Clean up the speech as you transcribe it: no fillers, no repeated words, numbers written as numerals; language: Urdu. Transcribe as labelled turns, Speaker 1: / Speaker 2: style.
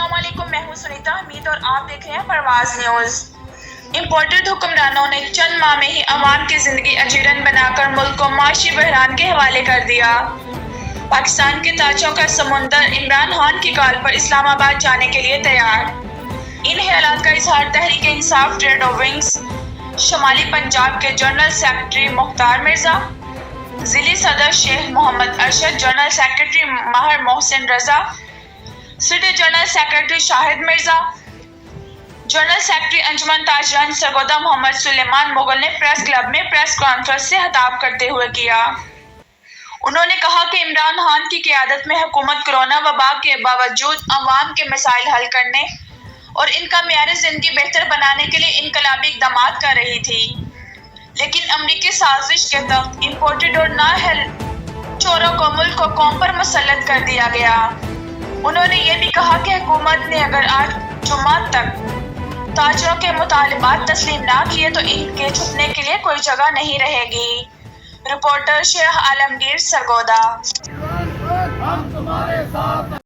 Speaker 1: السلام علیکم، میں ہوں سنیتا حمید اور آپ دیکھ رہے ہیں پرواز نیوز۔ امپورٹڈ حکمرانوں نے چند ماہ میں ہی عوام کی زندگی اجیرن بنا کر ملک کو معاشی بحران کے حوالے کر دیا۔ پاکستان کے تاجوں کا سمندر عمران خان کی کال پر اسلام آباد جانے کے لیے تیار۔ ان خیالات کا اظہار تحریک انصاف ٹریڈ ونگز شمالی پنجاب کے جنرل سیکرٹری مختار مرزا، ضلعی صدر شیخ محمد ارشد، جنرل سیکرٹری ماہر محسن رضا، سٹی جنرل سیکرٹری شاہد مرزا، جنرل سیکرٹری انجمن تاجران سرگودا محمد سلیمان مغل نے پریس کلب میں پریس کانفرنس سے خطاب کرتے ہوئے کیا۔ انہوں نے کہا کہ عمران خان کی قیادت میں حکومت کرونا وبا کے باوجود عوام کے مسائل حل کرنے اور ان کا معیار زندگی بہتر بنانے کے لیے انقلابی اقدامات کر رہی تھی، لیکن امریکی سازش کے تحت امپورٹڈ اور نااہل چوروں کو ملک و قوم پر مسلط کر دیا گیا۔ انہوں نے یہ بھی کہا کہ حکومت نے اگر آج جمعہ تک تاجروں کے مطالبات تسلیم نہ کیے تو ان کے چھپنے کے لیے کوئی جگہ نہیں رہے گی۔ رپورٹر شیخ عالمگیر، سرگودا۔